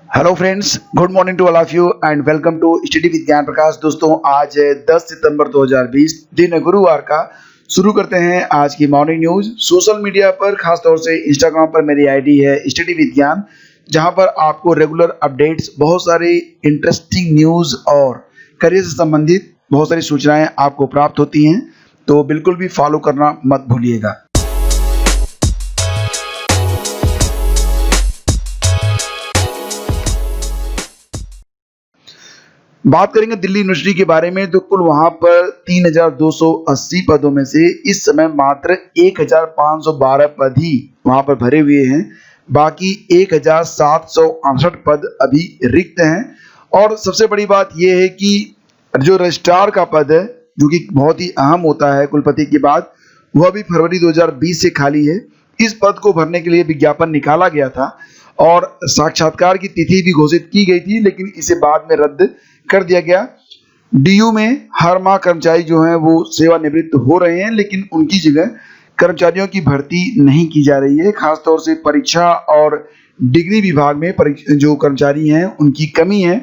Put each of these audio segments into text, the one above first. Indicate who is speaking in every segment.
Speaker 1: Hello friends, good morning to all of you and welcome to study with Gyan Prakash. दोस्तों, आज है 10 सितंबर 2020, दिन है गुरुवार का। शुरू करते हैं आज की मॉर्निंग न्यूज। सोशल मीडिया पर खासतौर से इंस्टाग्राम पर मेरी आईडी है स्टडी विद ज्ञान, जहां पर आपको रेगुलर अपडेट्स, बहुत सारी इंटरेस्टिंग न्यूज और करियर से संबंधित बहुत सारी सूचनाएं आपको प्राप्त होती हैं, तो बिल्कुल भी फॉलो करना मत भूलिएगा। बात करेंगे दिल्ली यूनिवर्सिटी के बारे में, तो कुल वहां पर 3,280 पदों में से इस समय मात्र 1,512 पद ही वहां पर भरे हुए हैं। बाकी 1,768 पद अभी रिक्त हैं। और सबसे बड़ी बात यह है कि जो रजिस्ट्रार का पद है, जो कि बहुत ही अहम होता है कुलपति के बाद, वह भी फरवरी 2020 से खाली है। इस पद को भरने के लिए विज्ञापन निकाला गया था और साक्षात्कार की तिथि भी घोषित की गई थी, लेकिन इसे बाद में रद्द कर दिया गया। डीयू में हर माह कर्मचारी जो हैं वो सेवानिवृत्त हो रहे हैं, लेकिन उनकी जगह कर्मचारियों की भर्ती नहीं की जा रही है। खासतौर से परीक्षा और डिग्री विभाग में जो कर्मचारी हैं उनकी कमी है।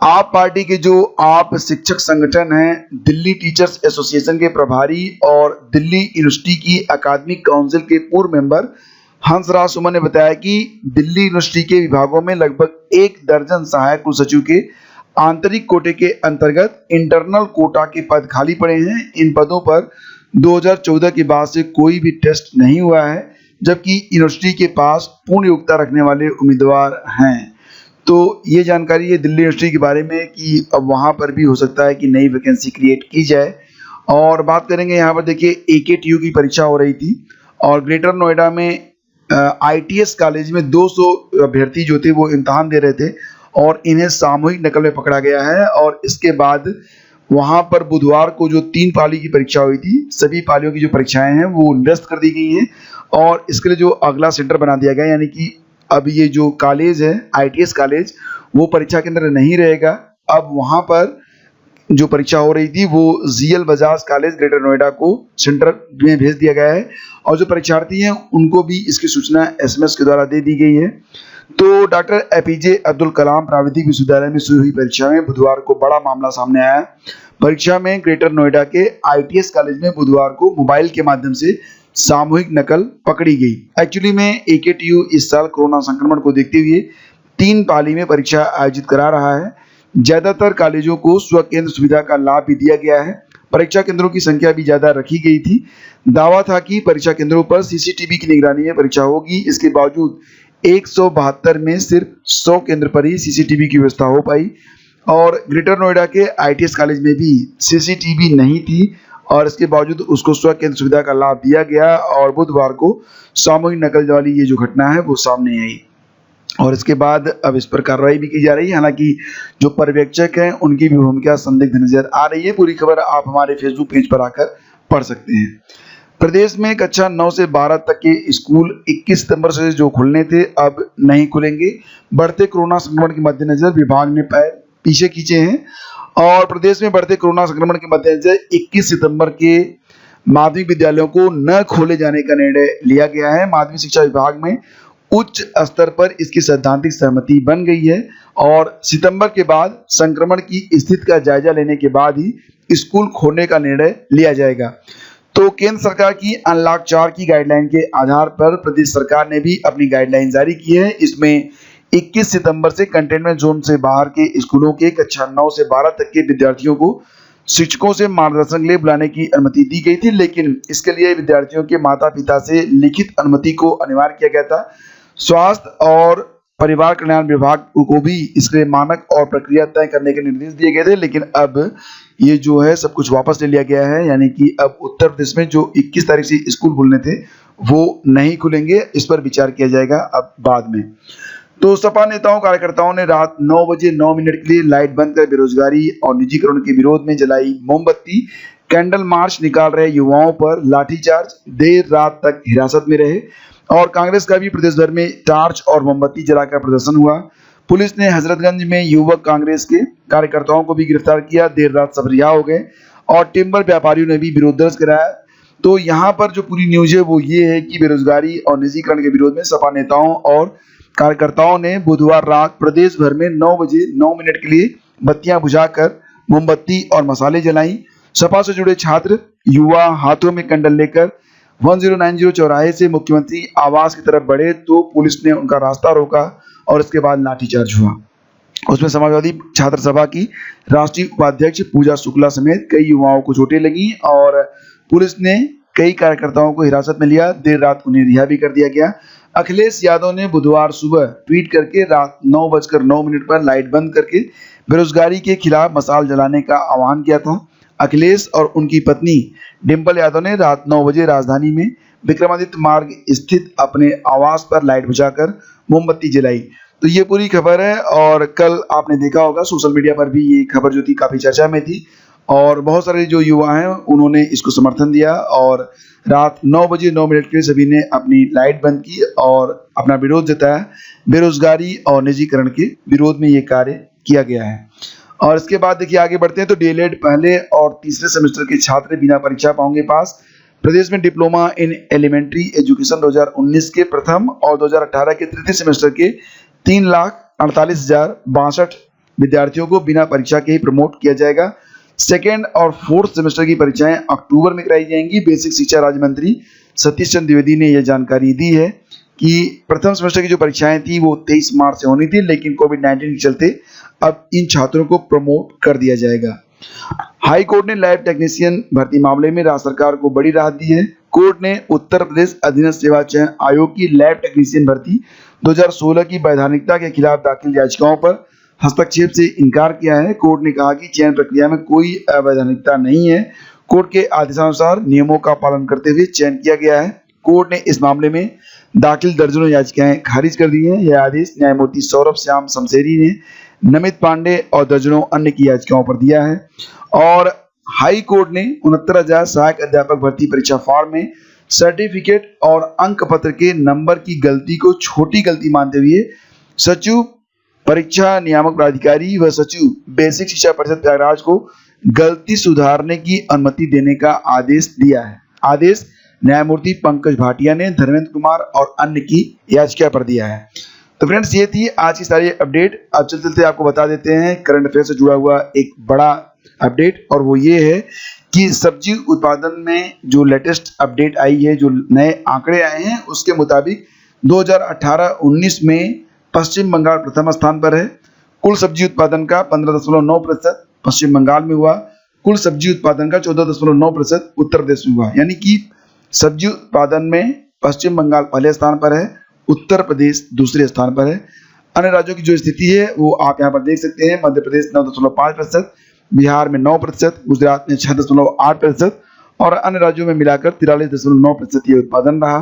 Speaker 1: आप पार्टी के जो आप शिक्षक संगठन हैं, दिल्ली टीचर्स एसोसिएशन के प्रभारी और दिल्ली यूनिवर्सिटी की अकादमिक काउंसिल के पूर्व मेंबर हंसराज सुमन ने बताया कि दिल्ली यूनिवर्सिटी के विभागों में लगभग 1 दर्जन सहायक कुल सचिव के आंतरिक कोटे के अंतर्गत इंटरनल कोटा के पद खाली पड़े हैं। इन पदों पर 2014 के बाद से कोई भी टेस्ट नहीं हुआ है, जबकि यूनिवर्सिटी के पास पूर्ण योग्यता रखने वाले उम्मीदवार हैं। तो ये जानकारी है दिल्ली यूनिवर्सिटी के बारे में कि अब वहाँ पर भी हो सकता है कि नई वैकेंसी क्रिएट की जाए। और बात करेंगे यहाँ पर, देखिए AKTU की परीक्षा हो रही थी और ग्रेटर नोएडा में ITS कॉलेज में 200 अभ्यर्थी जो थे वो इम्तहान दे रहे थे और इन्हें सामूहिक नकल में पकड़ा गया है। और इसके बाद वहां पर बुधवार को जो 3 पाली की परीक्षा हुई थी, सभी पालियों की जो परीक्षाएं हैं वो निरस्त कर दी गई हैं और इसके लिए जो अगला सेंटर बना दिया गया, यानी कि अब ये जो कॉलेज है ITS कॉलेज, वो परीक्षा केंद्र नहीं रहेगा। अब वहां पर जो परीक्षा हो रही थी वो ZL Bajaj college greater Noida को सेंटर में भेज दिया गया है और जो परीक्षार्थी हैं उनको भी इसकी सूचना SMS के द्वारा दे दी गई है। तो डॉक्टर APJ अब्दुल कलाम प्राविधिक विश्वविद्यालय में शुरू हुई परीक्षा में बुधवार को बड़ा मामला सामने आया। परीक्षा में ग्रेटर नोएडा के ITS कॉलेज में बुधवार को मोबाइल के माध्यम से सामूहिक नकल पकड़ी गई। एक्चुअली में AKTU इस साल कोरोना संक्रमण को देखते हुए 3 पाली में परीक्षा आयोजित करा रहा है। ज्यादातर कॉलेजों को स्वकेंद्र सुविधा का लाभ भी दिया गया है। परीक्षा केंद्रों की संख्या भी ज्यादा रखी गई थी। दावा था कि परीक्षा केंद्रों पर CCTV की निगरानी में परीक्षा होगी। इसके बावजूद 172 में सिर्फ 100 केंद्र पर ही CCTV की व्यवस्था हो पाई और ग्रेटर नोएडा के ITS कॉलेज में भी CCTV नहीं थी और इसके बावजूद उसको स्वकेंद्र सुविधा का लाभ दिया गया और बुधवार को सामूहिक नकल वाली ये जो घटना है वो सामने आई और इसके बाद अब इस पर कार्रवाई भी की जा रही है। हालांकि जो पर्यवेक्षक हैं उनकी भी भूमिका संदिग्ध नजर आ रही है। पूरी खबर आप हमारे फेसबुक पेज पर आकर पढ़ सकते हैं। प्रदेश में कक्षा 9 से 12 तक के स्कूल 21 सितंबर से जो खुलने थे अब नहीं खुलेंगे। बढ़ते कोरोना संक्रमण के मद्देनजर विभाग ने पैर पीछे खींचे हैं और प्रदेश में बढ़ते कोरोना संक्रमण के मद्देनजर 21 सितंबर के माध्यमिक विद्यालयों को न खोले जाने का निर्णय लिया गया है। माध्यमिक शिक्षा विभाग में उच्च स्तर पर इसकी सैद्धांतिक सहमति बन गई है और सितंबर के बाद संक्रमण की स्थिति का जायजा लेने के बाद ही स्कूल खोलने का निर्णय लिया जाएगा। तो केंद्र सरकार की अनलॉक 4 की गाइडलाइन के आधार पर प्रदेश सरकार ने भी अपनी गाइडलाइन जारी की है। इसमें 21 सितंबर से कंटेनमेंट जोन से बाहर के स्कूलों के कक्षा 9 से 12 तक के विद्यार्थियों को शिक्षकों से मार्गदर्शन के लिए बुलाने की अनुमति दी गई थी, लेकिन इसके लिए विद्यार्थियों के माता पिता से लिखित अनुमति को अनिवार्य किया गया था। स्वास्थ्य और परिवार कल्याण विभाग को भी इसके मानक और प्रक्रिया तय करने के निर्देश दिए गए थे, लेकिन अब ये जो है सब कुछ वापस ले लिया गया है। यानी कि अब उत्तर प्रदेश में जो 21 तारीख से स्कूल खुलने थे वो नहीं खुलेंगे। इस पर विचार किया जाएगा अब बाद में। तो सपा नेताओं कार्यकर्ताओं ने रात 9 बजे 9 मिनट के लिए लाइट बंद कर बेरोजगारी और निजीकरण के विरोध में जलाई मोमबत्ती। कैंडल मार्च निकाल रहे युवाओं पर लाठीचार्ज, देर रात तक हिरासत में रहे और कांग्रेस का भी प्रदेश भर में टार्च और मोमबत्ती जलाकर प्रदर्शन हुआ। पुलिस ने हजरतगंज में युवक कांग्रेस के कार्यकर्ताओं को भी गिरफ्तार किया। देर रात सब रिहा हो गए और टिम्बर व्यापारियों ने भी विरोध दर्ज कराया। तो यहाँ पर जो पूरी न्यूज है वो ये है कि बेरोजगारी और निजीकरण के विरोध में सपा नेताओं और कार्यकर्ताओं ने बुधवार रात प्रदेश भर में 9 बजे 9 मिनट के लिए बत्तियां बुझाकर मोमबत्ती और मसाले जलाई। सपा से जुड़े छात्र युवा हाथों में कंडल लेकर 1090 चौराहे से मुख्यमंत्री आवास की तरफ बढ़े तो पुलिस ने उनका रास्ता रोका और इसके बाद लाठीचार्ज हुआ। उसमें समाजवादी छात्र सभा की राष्ट्रीय उपाध्यक्ष पूजा शुक्ला समेत कई युवाओं को चोटें लगी और पुलिस ने कई कार्यकर्ताओं को हिरासत में लिया। देर रात उन्हें रिहा भी कर दिया गया। अखिलेश यादव ने बुधवार सुबह ट्वीट करके रात 9:09 पर लाइट बंद करके बेरोजगारी के खिलाफ मशाल जलाने का आह्वान किया था। अखिलेश और उनकी पत्नी डिंपल यादव ने रात 9 बजे राजधानी में विक्रमादित्य मार्ग स्थित अपने आवास पर लाइट बुझाकर मोमबत्ती जलाई। तो ये पूरी खबर है और कल आपने देखा होगा सोशल मीडिया पर भी ये खबर जो थी काफी चर्चा में थी और बहुत सारे जो युवा हैं उन्होंने इसको समर्थन दिया और रात 9 बजे 9 मिनट के लिए सभी ने अपनी लाइट बंद की और अपना विरोध जताया। बेरोजगारी और निजीकरण के विरोध में ये कार्य किया गया है। और इसके बाद देखिए आगे बढ़ते हैं तो डीएलएड पहले और तीसरे सेमेस्टर के छात्र बिना परीक्षा पाएंगे पास। प्रदेश में डिप्लोमा इन एलिमेंट्री एजुकेशन 2019 के प्रथम और 2018 के तृतीय सेमेस्टर के 3,48,062 विद्यार्थियों को बिना परीक्षा के ही प्रमोट किया जाएगा। सेकेंड और फोर्थ सेमेस्टर की परीक्षाएं अक्टूबर में कराई जाएंगी। बेसिक शिक्षा राज्य मंत्री सतीश चंद्र द्विवेदी ने यह जानकारी दी है कि प्रथम सेमेस्टर की जो परीक्षाएं थी वो 23 मार्च से होनी थी, लेकिन कोविड-19 के चलते अब इन छात्रों को प्रमोट कर दिया जाएगा। हाई कोर्ट ने लैब टेक्नीशियन भर्ती मामले में राज्य सरकार को बड़ी राहत दी है। कोर्ट ने उत्तर प्रदेश अधीनस्थ सेवा चयन आयोग की लैब टेक्नीशियन भर्ती 2016 की वैधानिकता के खिलाफ दाखिल याचिकाओं पर हस्तक्षेप से इनकार किया है। कोर्ट ने कहा कि चयन प्रक्रिया में कोई अवैधानिकता नहीं है। कोर्ट के आदेशानुसार नियमों का पालन करते हुए चयन किया गया है। कोर्ट ने इस मामले में दाखिल दर्जनों याचिकाएं खारिज कर दी हैं। यह आदेश न्यायमूर्ति सौरभ श्याम शमशेरी ने नमित पांडे और दर्जनों अन्य की याचिकाओं पर दिया है। और हाई कोर्ट ने 69,000 सहायक अध्यापक भर्ती परीक्षा फॉर्म में सर्टिफिकेट और अंक पत्र के नंबर की गलती को छोटी गलती मानते हुए सचिव परीक्षा नियामक प्राधिकारी व सचिव बेसिक शिक्षा परिषद प्रयागराज को गलती सुधारने की अनुमति देने का आदेश दिया है। आदेश न्यायमूर्ति पंकज भाटिया ने धर्मेंद्र कुमार और अन्य की याचिका पर दिया है। तो फ्रेंड्स ये थी आज की सारी अपडेट। अब चलते चलते आपको बता देते हैं करंट अफेयर से जुड़ा हुआ एक बड़ा अपडेट और वो ये है कि सब्जी उत्पादन में जो लेटेस्ट अपडेट आई है, जो नए आंकड़े आए हैं उसके मुताबिक 2018-19 में पश्चिम बंगाल प्रथम स्थान पर है। कुल सब्जी उत्पादन का 15.9% पश्चिम बंगाल में हुआ। कुल सब्जी उत्पादन का 14.9% उत्तर प्रदेश में हुआ। यानी कि सब्जी उत्पादन में पश्चिम बंगाल पहले स्थान पर है, उत्तर प्रदेश दूसरे स्थान पर है। अन्य राज्यों की जो स्थिति है वो आप यहाँ पर देख सकते हैं। मध्य प्रदेश 9.5%, बिहार में 9%, गुजरात में 6.8% और अन्य राज्यों में मिलाकर 43.9% ये उत्पादन रहा।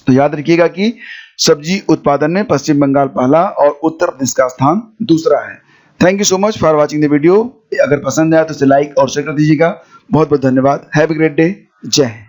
Speaker 1: तो याद रखिएगा कि सब्जी उत्पादन में पश्चिम बंगाल पहला और उत्तर प्रदेश का स्थान दूसरा है। Thank you so much for watching the video. अगर पसंद आया तो इसे लाइक और शेयर कर दीजिएगा। बहुत बहुत धन्यवाद। Have a great day. जय हिंद।